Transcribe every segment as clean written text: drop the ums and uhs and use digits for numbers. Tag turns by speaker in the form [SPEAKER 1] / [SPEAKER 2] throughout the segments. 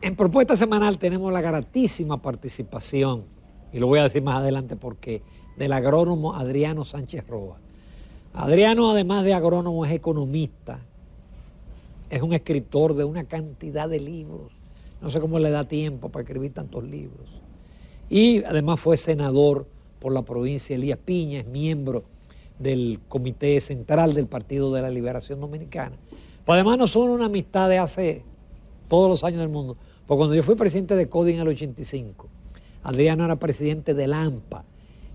[SPEAKER 1] En Propuesta Semanal tenemos la gratísima participación, y lo voy a decir más adelante porque, del agrónomo Adriano Sánchez Roa. Adriano, además de agrónomo, es economista, es un escritor de una cantidad de libros. No sé cómo le da tiempo para escribir tantos libros. Y además fue senador por la provincia de Elías Piña, es miembro del Comité Central del Partido de la Liberación Dominicana. Pues además nos une una amistad de hace todos los años del mundo. Porque cuando yo fui presidente de CODI en el 85, Adriano era presidente del AMPA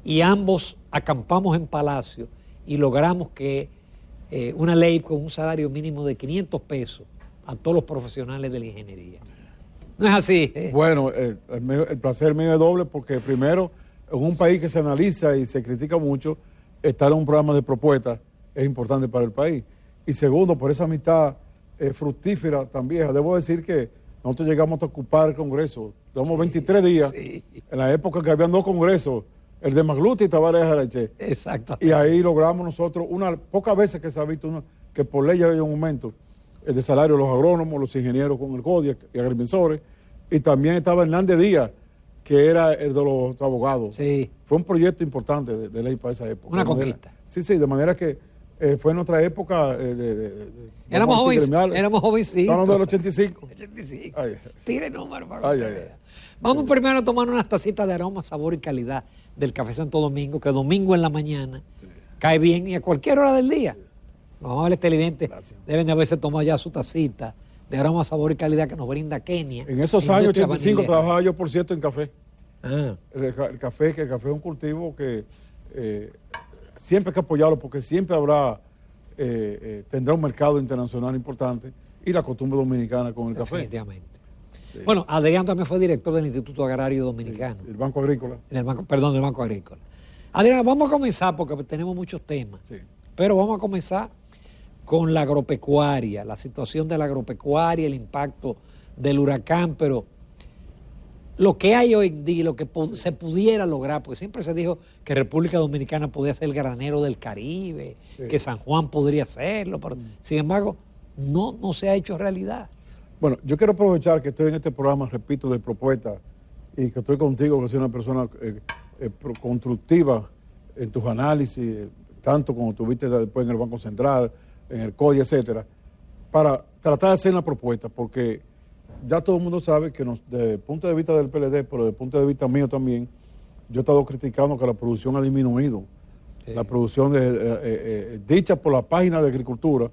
[SPEAKER 1] y ambos acampamos en Palacio y logramos que una ley con un salario mínimo de 500 pesos a todos los profesionales de la ingeniería. ¿No es así?
[SPEAKER 2] Bueno, el placer mío es doble porque primero, en un país que se analiza y se critica mucho, estar en un programa de propuestas es importante para el país. Y segundo, por esa amistad fructífera tan vieja, debo decir que nosotros llegamos a ocupar el Congreso. Llevamos 23 días, en la época que habían dos congresos, el de Magluti y Tavares de Jaraché.
[SPEAKER 1] Exacto.
[SPEAKER 2] Y ahí logramos nosotros, pocas veces que se ha visto que por ley había un aumento de salario de los agrónomos, los ingenieros con el CODI y agrimensores. Y también estaba Hernández Díaz, que era el de los abogados.
[SPEAKER 1] Sí.
[SPEAKER 2] Fue un proyecto importante de ley para esa época.
[SPEAKER 1] Una conquista.
[SPEAKER 2] Sí, de manera que fue en nuestra época
[SPEAKER 1] éramos jovencitos.
[SPEAKER 2] Estamos hablando del 85.
[SPEAKER 1] 85.
[SPEAKER 2] Ay,
[SPEAKER 1] Tire número para que usted vea. Vamos primero a tomar unas tacitas de aroma, sabor y calidad del Café Santo Domingo, que domingo en la mañana cae bien y a cualquier hora del día. Los amables televidentes deben de haberse tomado ya su tacita de aroma, sabor y calidad que nos brinda Kenia.
[SPEAKER 2] En esos años 85 trabajaba yo, por cierto, en café.
[SPEAKER 1] Ah.
[SPEAKER 2] El café es un cultivo que siempre hay que apoyarlo porque siempre tendrá un mercado internacional importante y la costumbre dominicana con el café.
[SPEAKER 1] Definitivamente. Sí. Bueno, Adrián también fue director del Instituto Agrario Dominicano.
[SPEAKER 2] El Banco Agrícola.
[SPEAKER 1] Del Banco Agrícola. Adrián, vamos a comenzar porque tenemos muchos temas.
[SPEAKER 2] Sí.
[SPEAKER 1] Pero vamos a comenzar con la agropecuaria, la situación de la agropecuaria, el impacto del huracán, pero lo que hay hoy en día, lo que se pudiera lograr, porque siempre se dijo que República Dominicana podía ser el granero del Caribe, que San Juan podría serlo, pero sin embargo no se ha hecho realidad.
[SPEAKER 2] Bueno, yo quiero aprovechar que estoy en este programa, repito, de propuestas y que estoy contigo, que soy una persona constructiva en tus análisis, tanto como tuviste después en el Banco Central, en el CODI, etcétera, para tratar de hacer una propuesta, porque ya todo el mundo sabe que desde el punto de vista del PLD, pero desde el punto de vista mío también, yo he estado criticando que la producción ha disminuido. Sí. La producción dicha por la página de Agricultura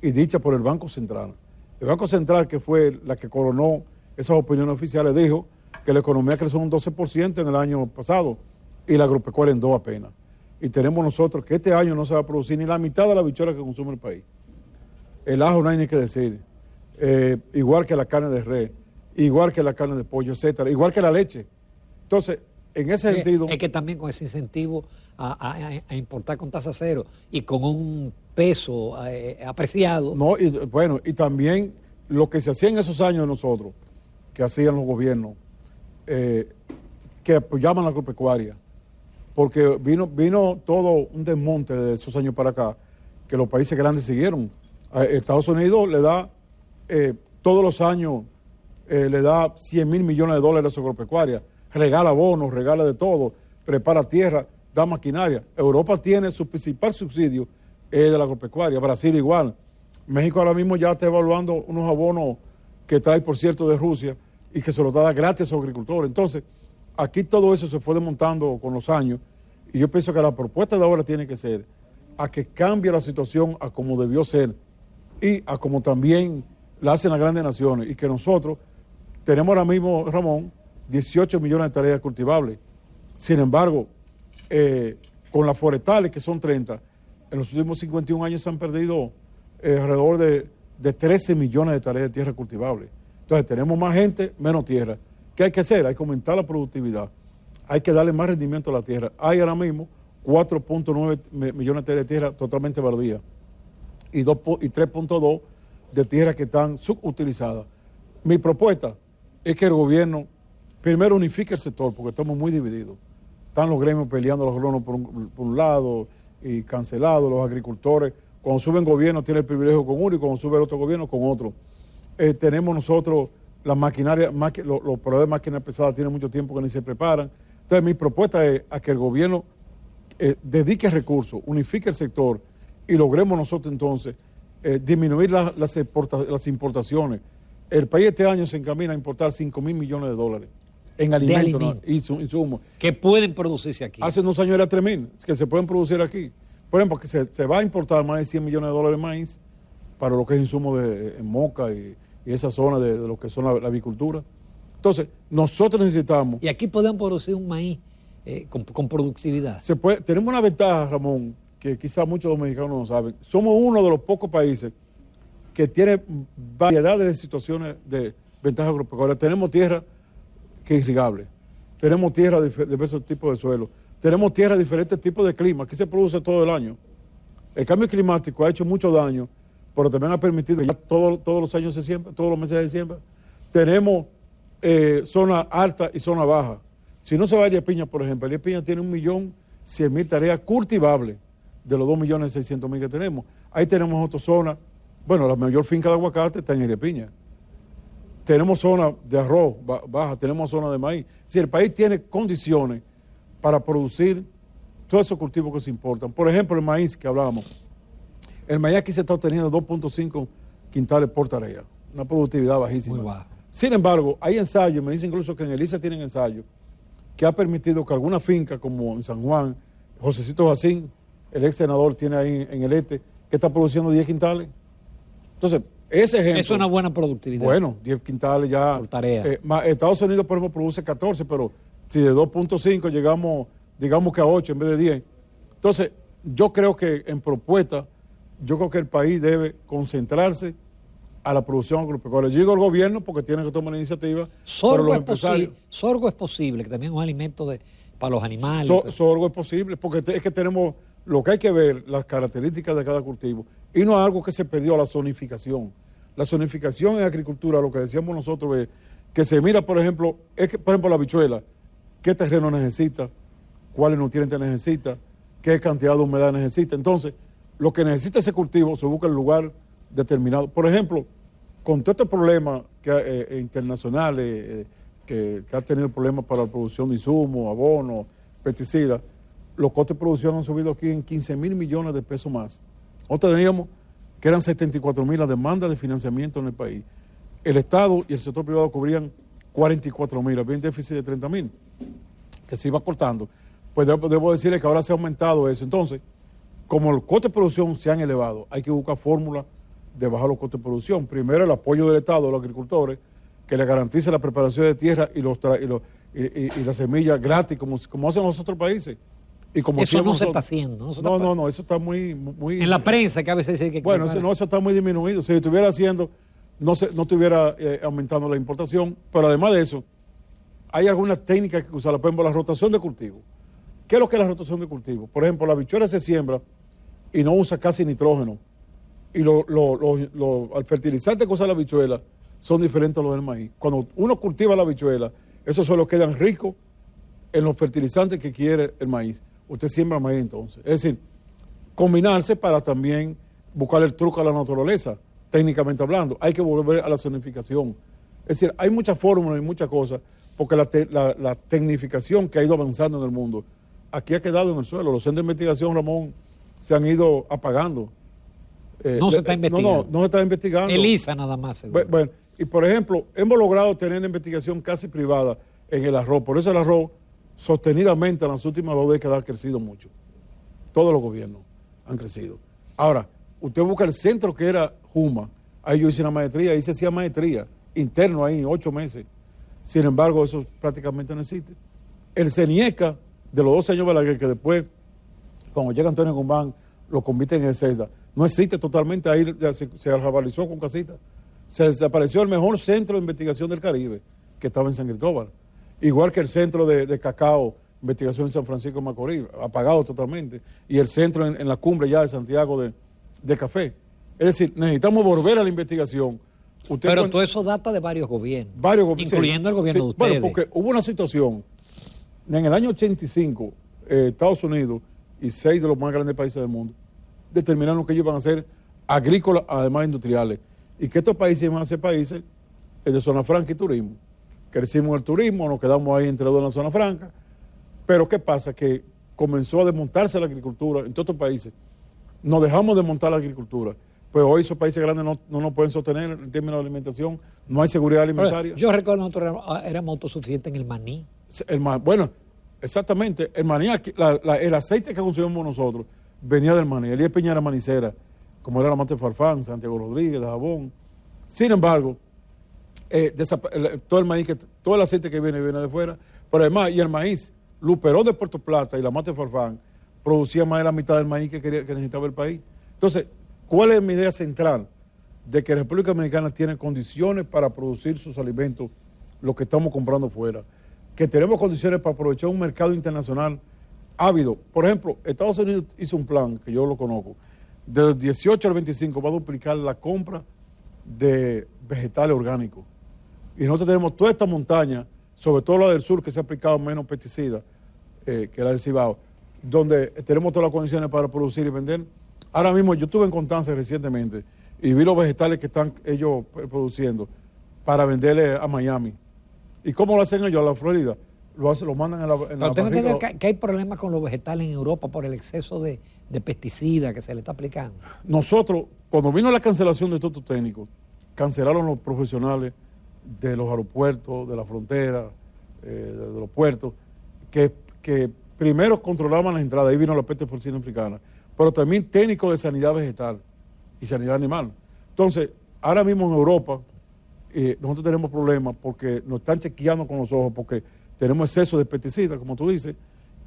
[SPEAKER 2] y dicha por el Banco Central. El Banco Central, que fue la que coronó esas opiniones oficiales, dijo que la economía creció un 12% en el año pasado y la agropecuaria en 2% apenas. Y tenemos nosotros que este año no se va a producir ni la mitad de la habichuela que consume el país. El ajo no hay ni que decir. Igual que la carne de res, igual que la carne de pollo, etcétera, igual que la leche. Entonces, en ese sentido...
[SPEAKER 1] Es que también con ese incentivo a importar con tasa cero y con un peso apreciado...
[SPEAKER 2] No, y bueno, y también lo que se hacía en esos años de nosotros, que hacían los gobiernos, que apoyaban la agropecuaria, porque vino todo un desmonte de esos años para acá, que los países grandes siguieron. Estados Unidos le da... todos los años le da 100 mil millones de dólares a su agropecuaria, regala bonos, regala de todo, prepara tierra, da maquinaria. Europa tiene su principal subsidio de la agropecuaria, Brasil igual. México ahora mismo ya está evaluando unos abonos que trae, por cierto, de Rusia y que se los da gratis a los agricultores. Entonces, aquí todo eso se fue desmontando con los años y yo pienso que la propuesta de ahora tiene que ser a que cambie la situación a como debió ser y a como también la hacen las grandes naciones y que nosotros tenemos ahora mismo, Ramón, 18 millones de tareas cultivables. Sin embargo, con las forestales, que son 30, en los últimos 51 años se han perdido alrededor de 13 millones de tareas de tierra cultivable. Entonces tenemos más gente, menos tierra. ¿Qué hay que hacer? Hay que aumentar la productividad. Hay que darle más rendimiento a la tierra. Hay ahora mismo 4.9 millones de tareas de tierra totalmente baldías y 3.2 de tierras que están subutilizadas. Mi propuesta es que el gobierno primero unifique el sector, porque estamos muy divididos. Están los gremios peleando los agrónomos por un lado y cancelados, los agricultores. Cuando suben gobierno tienen el privilegio con uno y cuando sube el otro gobierno con otro. Tenemos nosotros la maquinaria, los proveedores de máquinas pesadas tienen mucho tiempo que ni se preparan. Entonces mi propuesta es a que el gobierno dedique recursos, unifique el sector y logremos nosotros entonces disminuir las importaciones. El país este año se encamina a importar 5.000 millones de dólares en alimentos, ¿no? Insumos.
[SPEAKER 1] Que pueden producirse aquí.
[SPEAKER 2] Hace unos años era 3.000, que se pueden producir aquí. Por ejemplo, que se va a importar más de 100 millones de dólares de maíz para lo que es insumo en Moca y esa zona de lo que son la avicultura. Entonces, nosotros necesitamos...
[SPEAKER 1] Y aquí podemos producir un maíz con productividad.
[SPEAKER 2] Tenemos una ventaja, Ramón, que quizás muchos dominicanos no saben. Somos uno de los pocos países que tiene variedades de situaciones de ventaja agropecuaria. Tenemos tierra que es irrigable, tenemos tierra de diversos tipos de suelo, tenemos tierra de diferentes tipos de clima. Aquí se produce todo el año. El cambio climático ha hecho mucho daño, pero también ha permitido que ya todos los años se siembra, todos los meses se siembra. Tenemos zona alta y zona baja. Si no se va a Elías Piña, por ejemplo, Elías Piña tiene 1.100.000 tareas cultivables de los 2.600.000 que tenemos. Ahí tenemos otra zona. Bueno, la mayor finca de aguacate está en Elías Piña. Tenemos zona de arroz baja, tenemos zona de maíz. Si el país tiene condiciones para producir todos esos cultivos que se importan. Por ejemplo, el maíz que hablábamos. El maíz aquí se está obteniendo 2.5 quintales por tarea. Una productividad bajísima.
[SPEAKER 1] Muy baja.
[SPEAKER 2] Sin embargo, hay ensayos, me dicen incluso que en Elisa tienen ensayos, que ha permitido que alguna finca, como en San Juan, Josecito Jacín, el ex senador, tiene ahí en el este, que está produciendo 10 quintales. Entonces, ese ejemplo...
[SPEAKER 1] Es una buena productividad.
[SPEAKER 2] Bueno, 10 quintales ya...
[SPEAKER 1] Por tarea.
[SPEAKER 2] Estados Unidos, por ejemplo, produce 14, pero si de 2.5 llegamos, digamos que a 8 en vez de 10. Entonces, yo creo que en propuesta, yo creo que el país debe concentrarse a la producción agropecuaria. Yo digo al gobierno porque tiene que tomar iniciativa.
[SPEAKER 1] Sorgo es posible, que también es un alimento para los animales.
[SPEAKER 2] Sorgo es posible, porque es que tenemos lo que hay que ver, las características de cada cultivo. Y no es algo que se perdió, la zonificación. La zonificación en agricultura, lo que decíamos nosotros es que se mira, por ejemplo, la habichuela, qué terreno necesita, cuáles nutrientes necesita, qué cantidad de humedad necesita. Entonces, lo que necesita ese cultivo se busca en el lugar determinado. Por ejemplo, con todos estos problemas internacionales que ha tenido problemas para la producción de insumos, abonos, pesticidas, los costos de producción han subido aquí en 15.000 millones de pesos más. Nosotros teníamos que eran 74.000 las demandas de financiamiento en el país. El Estado y el sector privado cubrían 44.000, había un déficit de 30.000, que se iba cortando. Pues debo decirle que ahora se ha aumentado eso. Entonces, como los costos de producción se han elevado, hay que buscar fórmulas de bajar los costos de producción. Primero, el apoyo del Estado a los agricultores, que le garantice la preparación de tierra y la semilla gratis, como hacen los otros países. Y como
[SPEAKER 1] eso no se está haciendo.
[SPEAKER 2] No, eso está muy...
[SPEAKER 1] En la prensa que a veces dice que...
[SPEAKER 2] Bueno, eso está muy disminuido. Si estuviera haciendo, no estuviera aumentando la importación. Pero además de eso, hay algunas técnicas que usar. Por ejemplo, la rotación de cultivo. ¿Qué es lo que es la rotación de cultivo? Por ejemplo, la habichuela se siembra y no usa casi nitrógeno. Y al fertilizante que usa la habichuela son diferentes a los del maíz. Cuando uno cultiva la habichuela, esos suelos quedan ricos en los fertilizantes que quiere el maíz. Usted siembra maíz entonces. Es decir, combinarse para también buscar el truco a la naturaleza, técnicamente hablando. Hay que volver a la zonificación. Es decir, hay muchas fórmulas y muchas cosas, porque la tecnificación que ha ido avanzando en el mundo, aquí ha quedado en el suelo. Los centros de investigación, Ramón, se han ido apagando.
[SPEAKER 1] No se está investigando.
[SPEAKER 2] No se está investigando.
[SPEAKER 1] ELISA nada más. Seguro.
[SPEAKER 2] Bueno, y por ejemplo, hemos logrado tener una investigación casi privada en el arroz. Por eso el arroz, sostenidamente en las últimas 2 décadas, ha crecido mucho. Todos los gobiernos han crecido. Ahora, usted busca el centro que era Juma. Ahí yo hice una maestría, ahí se hacía maestría, interno ahí, 8 meses. Sin embargo, eso prácticamente no existe. El CENIECA, de los 12 años Balaguer, que después, cuando llega Antonio Guzmán, lo convierte en el CESDA, no existe totalmente, ahí se revalorizó con casitas. Se desapareció el mejor centro de investigación del Caribe, que estaba en San Cristóbal. Igual que el centro de cacao, investigación en San Francisco de Macorís, apagado totalmente. Y el centro en la cumbre ya de Santiago de café. Es decir, necesitamos volver a la investigación.
[SPEAKER 1] Pero todo eso data de varios gobiernos. Incluyendo el gobierno de ustedes.
[SPEAKER 2] Bueno, porque hubo una situación, en el año 85, Estados Unidos y 6 de los más grandes países del mundo determinaron que ellos iban a ser agrícolas, además industriales, y que estos países iban a ser países de zona franca y turismo. Crecimos en el turismo, nos quedamos ahí entre dos en la zona franca, pero ¿qué pasa? Que comenzó a desmontarse la agricultura en todos estos países. Nos dejamos de montar la agricultura. Pues hoy esos países grandes no nos pueden sostener en términos de alimentación, no hay seguridad alimentaria.
[SPEAKER 1] Yo recuerdo que nosotros éramos autosuficientes en el maní.
[SPEAKER 2] Bueno, exactamente, el maní, el aceite que consumimos nosotros venía del maní. Elías Piña era manicera, como era la Mate Farfán, Santiago Rodríguez, de Jabón. Sin embargo, todo el maíz, todo el aceite que viene de fuera, pero además, y el maíz, Luperón de Puerto Plata y la Mate Farfán producía más de la mitad del maíz que necesitaba el país. Entonces, ¿cuál es mi idea central? De que la República Dominicana tiene condiciones para producir sus alimentos, lo que estamos comprando fuera, que tenemos condiciones para aprovechar un mercado internacional ávido. Por ejemplo, Estados Unidos hizo un plan, que yo lo conozco, del 18 al 25 va a duplicar la compra de vegetales orgánicos. Y nosotros tenemos toda esta montaña, sobre todo la del sur, que se ha aplicado menos pesticidas que la del Cibao, donde tenemos todas las condiciones para producir y vender. Ahora mismo yo estuve en Constanza recientemente y vi los vegetales que están ellos produciendo para venderle a Miami. ¿Y cómo lo hacen ellos a la Florida? Lo mandan en la
[SPEAKER 1] tengo
[SPEAKER 2] barriga.
[SPEAKER 1] entendido que hay problemas con los vegetales en Europa por el exceso de pesticidas que se le está aplicando.
[SPEAKER 2] Nosotros, cuando vino la cancelación de estos técnicos, cancelaron los profesionales de los aeropuertos, de la frontera, de los puertos, que primero controlaban las entradas, ahí vino la peste porcina africana, pero también técnicos de sanidad vegetal y sanidad animal. Entonces, ahora mismo en Europa, nosotros tenemos problemas porque nos están chequeando con los ojos, porque tenemos exceso de pesticidas, como tú dices,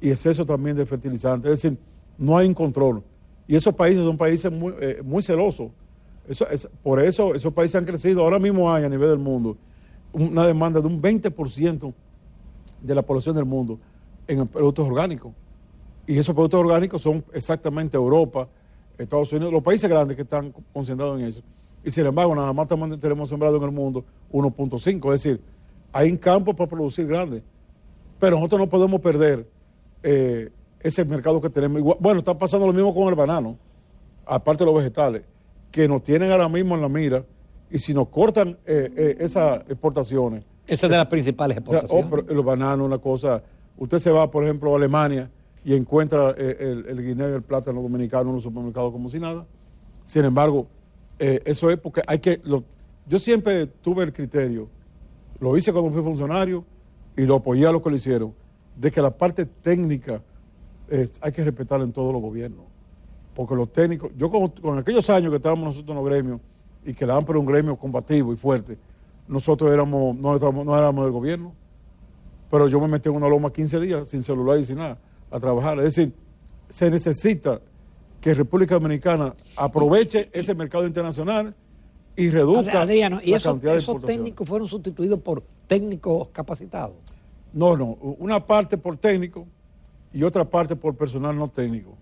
[SPEAKER 2] y exceso también de fertilizantes. Es decir, no hay un control. Y esos países son países muy celosos. Por eso esos países han crecido. Ahora mismo hay a nivel del mundo una demanda de un 20% de la población del mundo en productos orgánicos. Y esos productos orgánicos son exactamente Europa, Estados Unidos, los países grandes que están concentrados en eso. Y sin embargo, nada más tenemos sembrado en el mundo 1.5. Es decir, hay un campo para producir grandes. Pero nosotros no podemos perder ese mercado que tenemos. Igual, bueno, está pasando lo mismo con el banano, aparte de los vegetales, que nos tienen ahora mismo en la mira, y si nos cortan esas exportaciones.
[SPEAKER 1] Esa es de las principales exportaciones.
[SPEAKER 2] Pero los bananos, una cosa, usted se va, por ejemplo, a Alemania y encuentra el guineo y el plátano dominicano en los supermercados como si nada. Sin embargo, eso es porque yo siempre tuve el criterio, lo hice cuando fui funcionario y lo apoyé a los que lo hicieron, de que la parte técnica hay que respetarla en todos los gobiernos. Porque los técnicos, yo con aquellos años que estábamos nosotros en los gremios y que la AMPA era un gremio combativo y fuerte, nosotros no éramos del gobierno, pero yo me metí en una loma 15 días sin celular y sin nada a trabajar. Es decir, se necesita que República Dominicana aproveche ese mercado internacional y reduzca
[SPEAKER 1] Adriano, ¿y
[SPEAKER 2] la cantidad de
[SPEAKER 1] esos
[SPEAKER 2] exportaciones.
[SPEAKER 1] técnicos fueron sustituidos por técnicos capacitados?
[SPEAKER 2] No, una parte por técnico y otra parte por personal no técnico.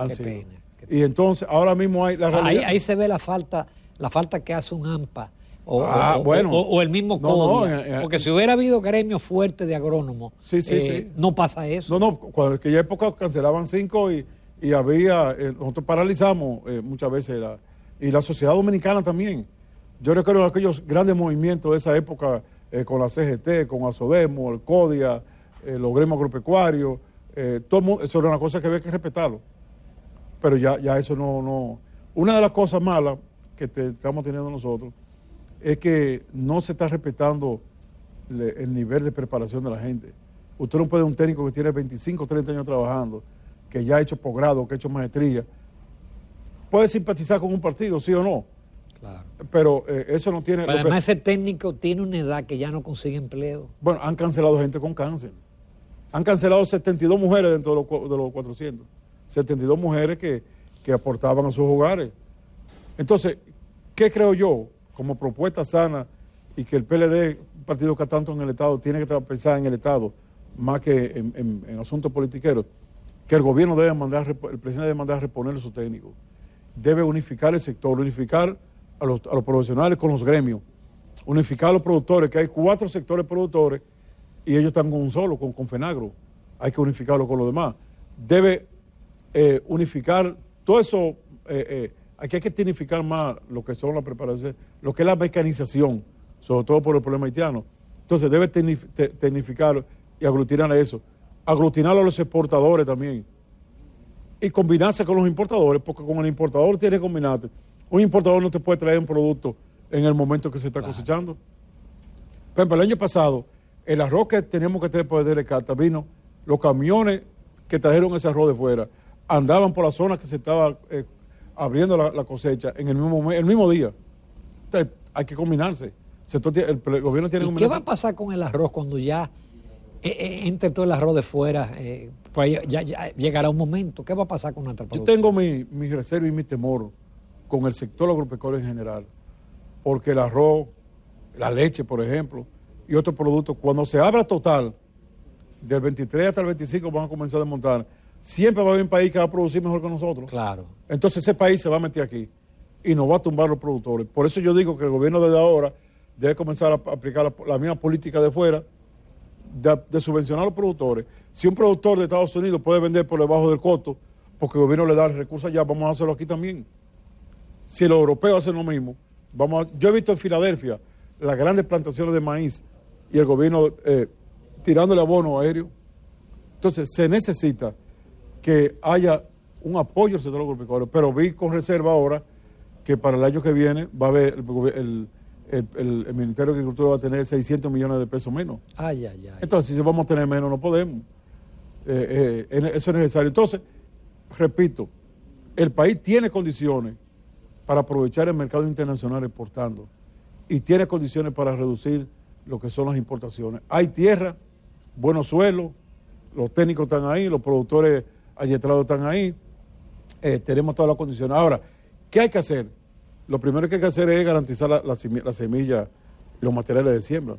[SPEAKER 1] Qué pena.
[SPEAKER 2] Y entonces ahora mismo hay la realidad.
[SPEAKER 1] Ahí se ve la falta que hace un AMPA
[SPEAKER 2] bueno.
[SPEAKER 1] o el mismo CODIA. Porque si hubiera habido gremios fuertes de agrónomos,
[SPEAKER 2] sí.
[SPEAKER 1] no pasa eso.
[SPEAKER 2] Cuando en aquella época cancelaban 5 y había, nosotros paralizamos muchas veces y la sociedad dominicana también. Yo recuerdo aquellos grandes movimientos de esa época con la CGT, con Asodemo, el CODIA, los gremios agropecuarios, todo el mundo, eso era una cosa que había que respetarlo. Pero ya eso no. Una de las cosas malas que estamos teniendo nosotros es que no se está respetando el nivel de preparación de la gente. Usted no puede un técnico que tiene 25, 30 años trabajando, que ya ha hecho posgrado, que ha hecho maestría, puede simpatizar con un partido, sí o no.
[SPEAKER 1] Claro.
[SPEAKER 2] Pero eso no tiene...
[SPEAKER 1] Pero además ese técnico tiene una edad que ya no consigue empleo.
[SPEAKER 2] Bueno, han cancelado gente con cáncer. Han cancelado 72 mujeres dentro de los 400. 72 mujeres que aportaban a sus hogares. Entonces, ¿qué creo yo? Como propuesta sana y que el PLD, un partido que está tanto en el Estado, tiene que pensar en el Estado más que en asuntos politiqueros, que el gobierno debe mandar, el presidente debe mandar a reponer a sus técnicos. Debe unificar el sector, unificar a los profesionales con los gremios, unificar a los productores, que hay 4 sectores productores y ellos están con un solo, con FENAGRO. Hay que unificarlo con los demás. Debe unificar todo eso. Aquí hay que tecnificar más lo que son las preparaciones, lo que es la mecanización, sobre todo por el problema haitiano. Entonces debe tecnificar y aglutinar eso, aglutinar a los exportadores también y combinarse con los importadores, porque con el importador tiene que combinarte. Un importador no te puede traer un producto en el momento que se está cosechando. Por ejemplo, el año pasado, el arroz que teníamos que tener por carta vino, los camiones que trajeron ese arroz de fuera andaban por la zona que se estaba abriendo la cosecha en el mismo día. Entonces, hay que combinarse. El gobierno tiene que combinarse.
[SPEAKER 1] ¿Qué va a pasar con el arroz cuando ya entre todo el arroz de fuera? Pues ya llegará un momento. ¿Qué va a pasar con nuestra producción?
[SPEAKER 2] Yo tengo mi reserva y mi temor con el sector agropecuario en general, porque el arroz, la leche, por ejemplo, y otros productos, cuando se abra total, del 23 hasta el 25 van a comenzar a desmontar, siempre va a haber un país que va a producir mejor que nosotros.
[SPEAKER 1] Claro.
[SPEAKER 2] Entonces ese país se va a meter aquí y nos va a tumbar los productores. Por eso yo digo que el gobierno desde ahora debe comenzar a aplicar la misma política de fuera, de subvencionar a los productores. Si un productor de Estados Unidos puede vender por debajo del costo, porque el gobierno le da el recurso allá, vamos a hacerlo aquí también. Si los europeos hacen lo mismo, yo he visto en Filadelfia las grandes plantaciones de maíz y el gobierno tirándole abono aéreo. Entonces se necesita que haya un apoyo al sector agropecuario, pero vi con reserva ahora que para el año que viene va a haber el Ministerio de Agricultura va a tener 600 millones de pesos menos.
[SPEAKER 1] Ay.
[SPEAKER 2] Entonces, si vamos a tener menos, no podemos. Eso es necesario. Entonces, repito, el país tiene condiciones para aprovechar el mercado internacional exportando y tiene condiciones para reducir lo que son las importaciones. Hay tierra, buenos suelos, los técnicos están ahí, los productores adiestrados están ahí, tenemos todas las condiciones. Ahora, ¿qué hay que hacer? Lo primero que hay que hacer es garantizar la semilla y los materiales de siembra,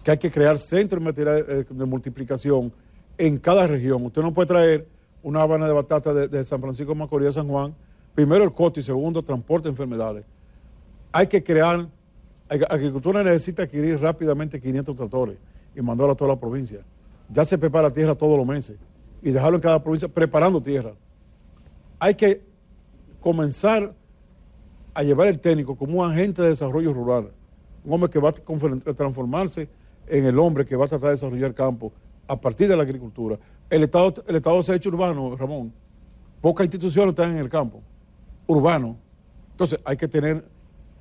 [SPEAKER 2] que hay que crear centros de materiales de multiplicación en cada región. Usted no puede traer una habana de batata de San Francisco de Macorís a San Juan, primero el costo y segundo transporte de enfermedades. Hay que crear, agricultura necesita adquirir rápidamente 500 tractores y mandarlo a toda la provincia. Ya se prepara tierra todos los meses y dejarlo en cada provincia preparando tierra. Hay que comenzar a llevar el técnico como un agente de desarrollo rural, un hombre que va a transformarse en el hombre que va a tratar de desarrollar el campo a partir de la agricultura. El Estado se ha hecho urbano, Ramón. Pocas instituciones están en el campo, urbano. Entonces hay que tener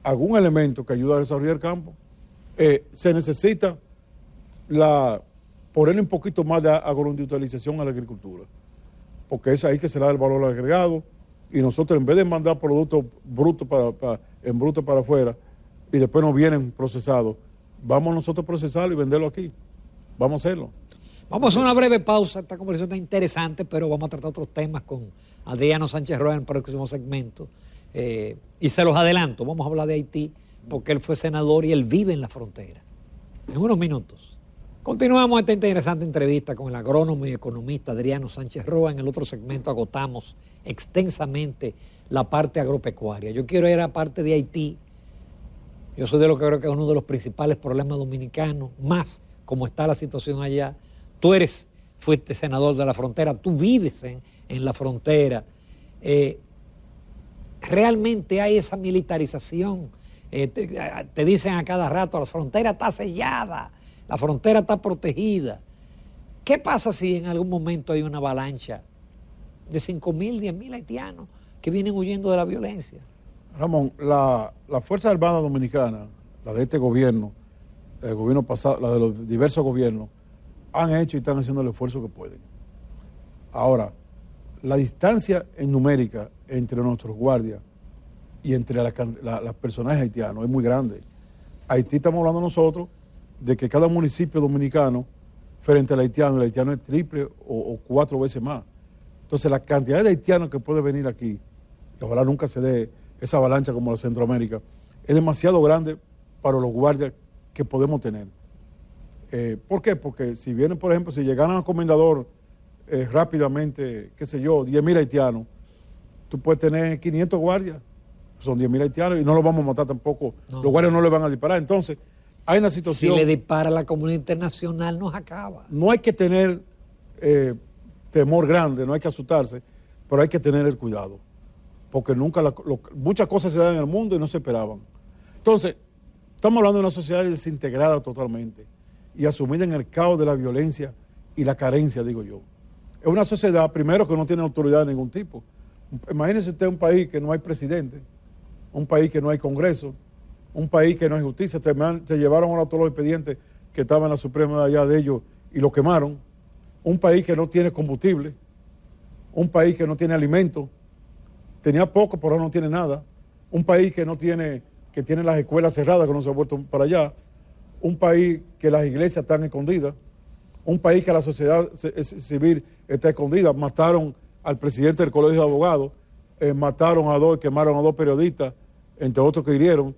[SPEAKER 2] algún elemento que ayude a desarrollar el campo. Se necesita ponerle un poquito más de agroindustrialización a la agricultura, porque es ahí que se le da el valor agregado. Y nosotros, en vez de mandar productos brutos para afuera y después nos vienen procesados, vamos nosotros a procesarlo y venderlo aquí. Vamos a hacerlo.
[SPEAKER 1] Vamos a una breve pausa. Esta conversación está interesante, pero vamos a tratar otros temas con Adriano Sánchez Roa en el próximo segmento. Y se los adelanto, vamos a hablar de Haití, porque él fue senador y él vive en la frontera. En unos minutos. Continuamos esta interesante entrevista con el agrónomo y economista Adriano Sánchez Roa. En el otro segmento agotamos extensamente la parte agropecuaria. Yo quiero ir a la parte de Haití. Yo soy de lo que creo que es uno de los principales problemas dominicanos, más como está la situación allá. Tú fuiste senador de la frontera, tú vives en la frontera. Realmente hay esa militarización. Te dicen a cada rato, la frontera está sellada. La frontera está protegida. ¿Qué pasa si en algún momento hay una avalancha de 5.000, 10.000 haitianos que vienen huyendo de la violencia?
[SPEAKER 2] Ramón, la Fuerza Armada Dominicana, la de este gobierno, el gobierno pasado, la de los diversos gobiernos, han hecho y están haciendo el esfuerzo que pueden. Ahora, la distancia en numérica entre nuestros guardias y entre las personajes haitianos es muy grande. Haití, estamos hablando nosotros de que cada municipio dominicano frente al haitiano, el haitiano es triple o 4 veces más. Entonces la cantidad de haitianos que puede venir aquí, y ojalá nunca se dé esa avalancha como la Centroamérica, es demasiado grande para los guardias que podemos tener. ¿Por qué? Porque si vienen, por ejemplo, si llegaran a Comendador rápidamente, qué sé yo, 10.000 haitianos, tú puedes tener 500 guardias, son 10.000 haitianos y no los vamos a matar tampoco, no. Los guardias no le van a disparar. Entonces, hay una situación...
[SPEAKER 1] Si le dispara a la comunidad internacional, nos acaba.
[SPEAKER 2] No hay que tener temor grande, no hay que asustarse, pero hay que tener el cuidado, porque nunca muchas cosas se dan en el mundo y no se esperaban. Entonces, Estamos hablando de una sociedad desintegrada totalmente y asumida en el caos de la violencia y la carencia, digo yo. Es una sociedad, primero, que no tiene autoridad de ningún tipo. Imagínese usted un país que no hay presidente, un país que no hay Congreso, un país que no hay justicia. Se llevaron ahora todos los expedientes que estaban en la Suprema de allá de ellos y lo quemaron. Un país que no tiene combustible, un país que no tiene alimento, tenía poco, pero ahora no tiene nada. Un país que no tiene, que tiene las escuelas cerradas, que no se ha vuelto para allá. Un país que las iglesias están escondidas. Un país que la sociedad civil está escondida. Mataron al presidente del Colegio de Abogados, mataron a dos, quemaron a dos periodistas, entre otros que hirieron,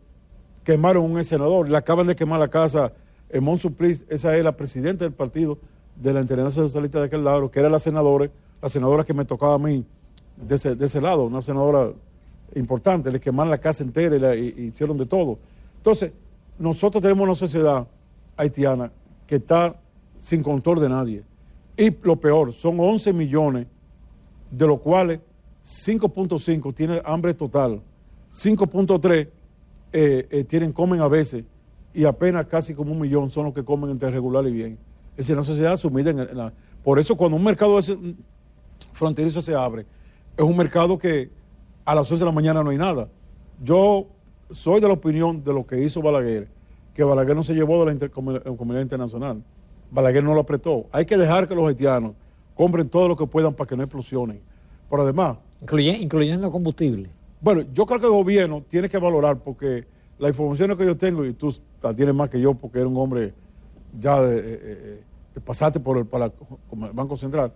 [SPEAKER 2] quemaron a un senador, le acaban de quemar la casa en Mont Suplicy. Esa es la presidenta del partido de la Internacional Socialista de aquel lado, que era la senadora que me tocaba a mí de ese lado, una senadora importante. Le quemaron la casa entera y hicieron de todo. Entonces, nosotros tenemos una sociedad haitiana que está sin control de nadie. Y lo peor, son 11 millones, de los cuales 5.5 tienen hambre total, 5.3 comen a veces, y apenas casi como 1 millón son los que comen entre regular y bien. Es decir, una sociedad sumida en la... Por eso cuando un mercado fronterizo se abre, es un mercado que a las 11 de la mañana no hay nada. Yo soy de la opinión de lo que hizo Balaguer, que Balaguer no se llevó de la comunidad internacional. Balaguer no lo apretó. Hay que dejar que los haitianos compren todo lo que puedan para que no explosionen. Pero además...
[SPEAKER 1] Incluyendo combustible.
[SPEAKER 2] Bueno, yo creo que el gobierno tiene que valorar, porque la información que yo tengo, y tú la tienes más que yo, porque eres un hombre ya que pasaste por el Banco Central.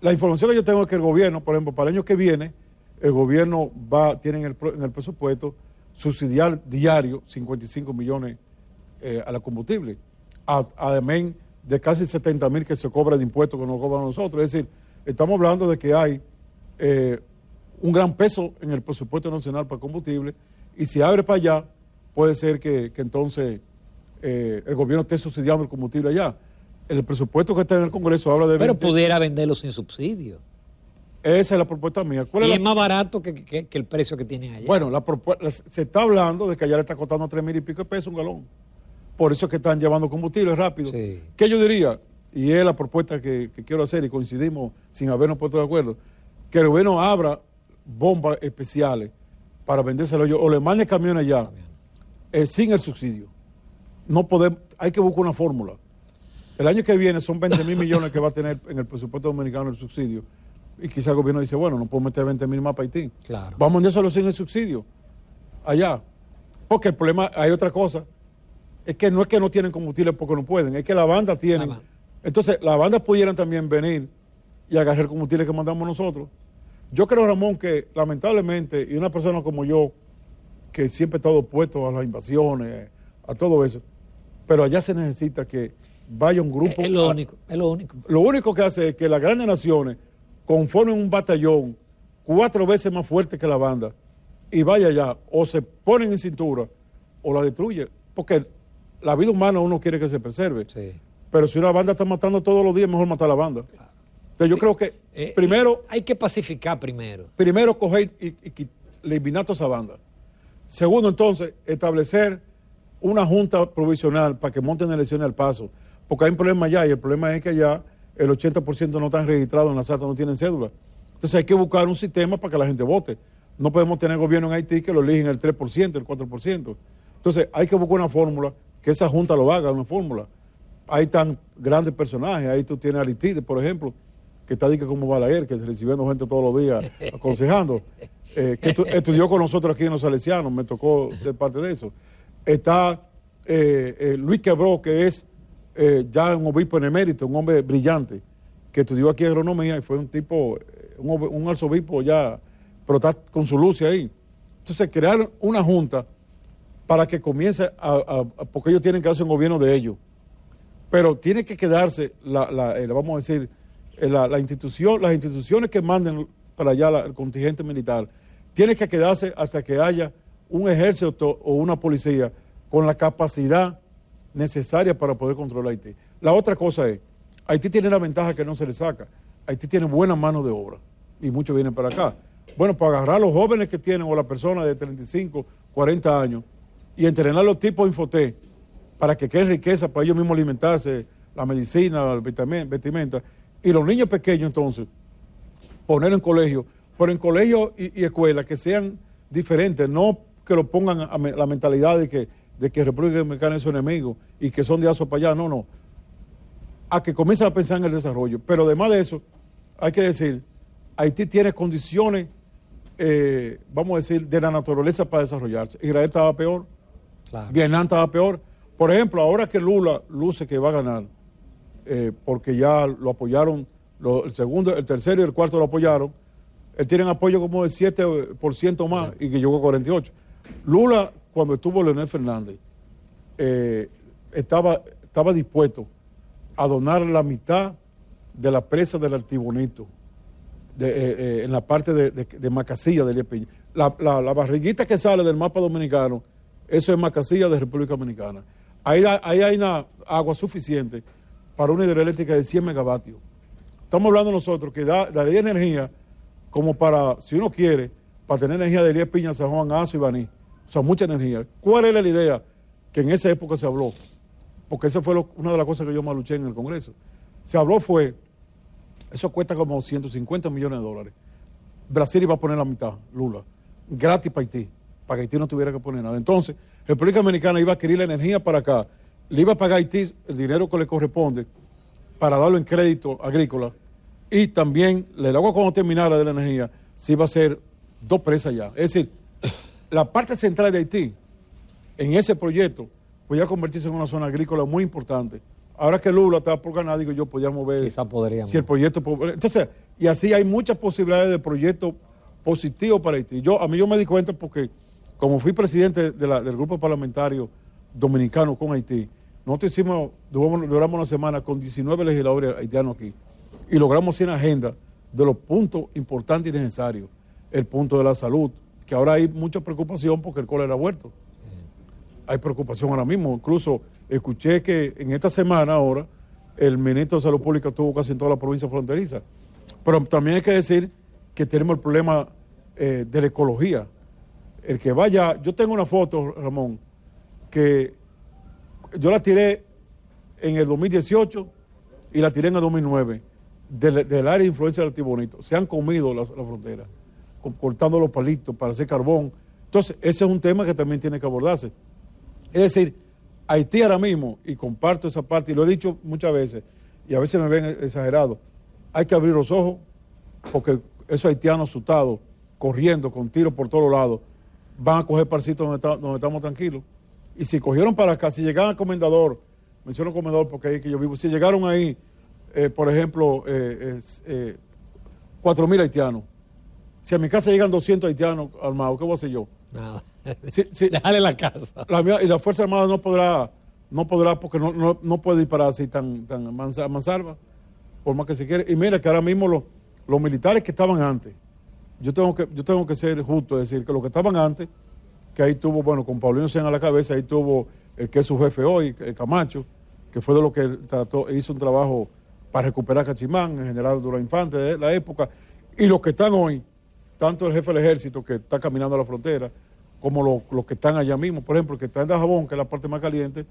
[SPEAKER 2] La información que yo tengo es que el gobierno, por ejemplo, para el año que viene, el gobierno tiene en el presupuesto subsidiar diario 55 millones a la combustible, además de casi 70,000 que se cobra de impuestos que nos cobran nosotros. Es decir, estamos hablando de que hay un gran peso en el presupuesto nacional para combustible, y si abre para allá, puede ser que entonces el gobierno esté subsidiando el combustible allá. El presupuesto que está en el Congreso habla de...
[SPEAKER 1] Pero pudiera venderlo sin subsidio.
[SPEAKER 2] Esa es la propuesta mía.
[SPEAKER 1] Y es más barato que el precio que tienen allá.
[SPEAKER 2] Bueno, se está hablando de que allá le está costando 3,000 y pico de pesos un galón. Por eso es que están llevando combustible rápido.
[SPEAKER 1] Sí.
[SPEAKER 2] ¿Qué yo diría? Y es la propuesta que quiero hacer, y coincidimos sin habernos puesto de acuerdo, que el gobierno abra bombas especiales para vendérselo yo, o le mande camiones allá sin el subsidio. No podemos, hay que buscar una fórmula. El año que viene son 20,000 millones que va a tener en el presupuesto dominicano el subsidio, y quizá el gobierno dice, bueno, no puedo meter 20,000 más para Haití.
[SPEAKER 1] Claro.
[SPEAKER 2] Vamos a vendérselo sin el subsidio allá. Porque el problema, hay otra cosa, es que no tienen combustible porque no pueden, es que la banda tiene. Entonces, las bandas pudieran también venir y agarrar el combustible que mandamos nosotros. Yo creo, Ramón, que lamentablemente, y una persona como yo, que siempre he estado opuesto a las invasiones, a todo eso, pero allá se necesita que vaya un grupo...
[SPEAKER 1] Es lo único.
[SPEAKER 2] Lo único que hace es que las grandes naciones conformen un batallón 4 veces más fuerte que la banda, y vaya allá, o se ponen en cintura, o la destruye, porque la vida humana uno quiere que se preserve.
[SPEAKER 1] Sí.
[SPEAKER 2] Pero si una banda está matando todos los días, mejor matar a la banda. Claro. Entonces yo creo que primero...
[SPEAKER 1] Hay que pacificar primero.
[SPEAKER 2] Primero coger y eliminar toda esa banda. Segundo, entonces, establecer una junta provisional para que monten elecciones al paso. Porque hay un problema allá, y el problema es que allá el 80% no están registrados en la SATA, no tienen cédula. Entonces hay que buscar un sistema para que la gente vote. No podemos tener gobierno en Haití que lo eligen el 3%, el 4%. Entonces hay que buscar una fórmula, que esa junta lo haga, una fórmula. Hay tan grandes personajes, ahí tú tienes a Aristide, por ejemplo, que está como Balaguer, que recibiendo gente todos los días, aconsejando, que estudió con nosotros aquí en los Salesianos, me tocó ser parte de eso. Está Luis Quebró, que es ya un obispo en emérito, un hombre brillante, que estudió aquí agronomía y fue un tipo, un arzobispo ya, pero está con su luz ahí. Entonces crearon una junta para que comience porque ellos tienen que hacer un gobierno de ellos. Pero tiene que quedarse, vamos a decir, las instituciones que manden para allá el contingente militar, tiene que quedarse hasta que haya un ejército o una policía con la capacidad necesaria para poder controlar Haití. La otra cosa es, Haití tiene la ventaja que no se le saca. Haití tiene buena mano de obra y muchos vienen para acá. Bueno, para agarrar a los jóvenes que tienen o las personas de 35, 40 años y entrenar a los tipos Infotec para que quede riqueza para ellos mismos alimentarse, la medicina, la vestimenta, y los niños pequeños entonces, poner en colegio, pero en colegio y escuelas que sean diferentes, no que lo pongan a la mentalidad de que República Dominicana es su enemigo y que son de aso para allá, no, a que comiencen a pensar en el desarrollo. Pero además de eso, hay que decir, Haití tiene condiciones, vamos a decir, de la naturaleza para desarrollarse. Israel estaba peor, claro. Vietnam estaba peor. Por ejemplo, ahora que Lula luce que va a ganar, porque ya lo apoyaron, el segundo, el tercero y el cuarto lo apoyaron, él tiene apoyo como del 7% más y que llegó a 48%. Lula, cuando estuvo Leonel Fernández, estaba dispuesto a donar la mitad de la presa del Artibonito, en la parte de Macasilla de Elías Piña. La barriguita que sale del mapa dominicano, eso es Macasilla de República Dominicana. Ahí hay una agua suficiente para una hidroeléctrica de 100 megavatios. Estamos hablando nosotros que daría energía como para, si uno quiere, para tener energía de Elías Piña, San Juan, Azo y Baní. O sea, mucha energía. ¿Cuál era la idea que en esa época se habló? Porque esa fue una de las cosas que yo más luché en el Congreso. Se habló eso cuesta como 150 millones de dólares. Brasil iba a poner la mitad, Lula, gratis para Haití, para que Haití no tuviera que poner nada. Entonces, República Dominicana iba a adquirir la energía para acá, le iba a pagar a Haití el dinero que le corresponde para darlo en crédito agrícola, y también el agua cuando terminara de la energía se iba a hacer 2 presas ya. Es decir, la parte central de Haití, en ese proyecto, podía convertirse en una zona agrícola muy importante. Ahora que Lula está por ganar, digo yo, podríamos ver si el proyecto... Entonces, y así hay muchas posibilidades de proyectos positivos para Haití. A mí me di cuenta porque, como fui presidente del grupo parlamentario dominicano con Haití, nosotros duramos una semana con 19 legisladores haitianos aquí y logramos 100 agendas de los puntos importantes y necesarios. El punto de la salud, que ahora hay mucha preocupación porque el cólera ha vuelto. Hay preocupación ahora mismo. Incluso escuché que en esta semana ahora el ministro de Salud Pública estuvo casi en toda la provincia fronteriza. Pero también hay que decir que tenemos el problema de la ecología. El que vaya, yo tengo una foto, Ramón, que yo la tiré en el 2018 y la tiré en el 2009 del área de influencia del Artibonito. Se han comido la frontera, cortando los palitos para hacer carbón. Entonces, ese es un tema que también tiene que abordarse. Es decir, Haití ahora mismo, y comparto esa parte, y lo he dicho muchas veces, y a veces me ven exagerado, hay que abrir los ojos, porque esos haitianos asustados, corriendo con tiros por todos lados, van a coger parcitos donde estamos tranquilos. Y si cogieron para acá, si llegaban al Comendador, menciono Comendador porque ahí que yo vivo, si llegaron ahí, por ejemplo, 4.000 haitianos, si a mi casa llegan 200 haitianos armados, ¿qué voy a hacer yo?
[SPEAKER 1] Nada.
[SPEAKER 2] Sí,
[SPEAKER 1] déjale la casa.
[SPEAKER 2] Y la Fuerza Armada no podrá porque no puede disparar así tan mansalva, por más que se quiere. Y mira que ahora mismo los militares que estaban antes, yo tengo que ser justo, es decir, que los que estaban antes, que ahí tuvo, bueno, con Paulino Sen a la cabeza, ahí tuvo el que es su jefe hoy, el Camacho, que fue de lo que hizo un trabajo para recuperar Cachimán, el general Durán Infante de la época, y los que están hoy, tanto el jefe del ejército que está caminando a la frontera, como los que están allá mismo. Por ejemplo, el que está en Dajabón, que es la parte más caliente,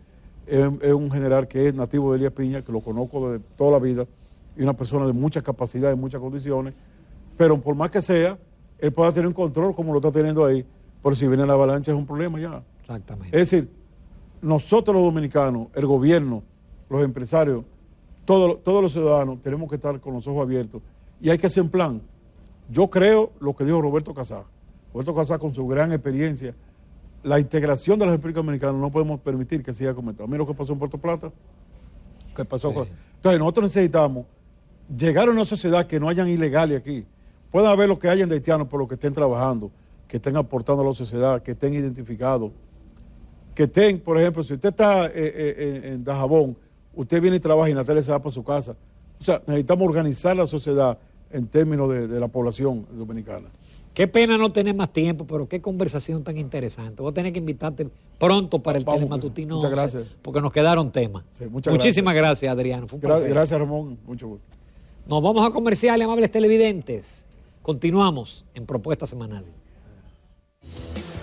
[SPEAKER 2] es un general que es nativo de Elías Piña, que lo conozco de toda la vida, y una persona de muchas capacidades, muchas condiciones, pero por más que sea, él pueda tener un control como lo está teniendo ahí, pero si viene la avalancha es un problema ya.
[SPEAKER 1] Exactamente.
[SPEAKER 2] Es decir, nosotros los dominicanos, el gobierno, los empresarios, todos los ciudadanos tenemos que estar con los ojos abiertos y hay que hacer un plan. Yo creo lo que dijo Roberto Casá. Roberto Casá, con su gran experiencia, la integración de la República Dominicana no podemos permitir que siga comentando. Mira lo que pasó en Puerto Plata, que pasó con... Entonces nosotros necesitamos llegar a una sociedad que no hayan ilegales aquí. Puede haber lo que hayan de haitianos, pero que estén trabajando, que estén aportando a la sociedad, que estén identificados, que estén, por ejemplo, si usted está en Dajabón, usted viene y trabaja y Natalia se va para su casa. O sea, necesitamos organizar la sociedad en términos de la población dominicana.
[SPEAKER 1] Qué pena no tener más tiempo, pero qué conversación tan interesante. Voy a tener que invitarte pronto para el Telematutino.
[SPEAKER 2] Muchas gracias.
[SPEAKER 1] Porque nos quedaron temas.
[SPEAKER 2] Sí,
[SPEAKER 1] muchísimas gracias, Adriano. Fue un placer.
[SPEAKER 2] Gracias, Ramón. Mucho gusto.
[SPEAKER 1] Nos vamos a comerciales, amables televidentes. Continuamos en Propuesta Semanal.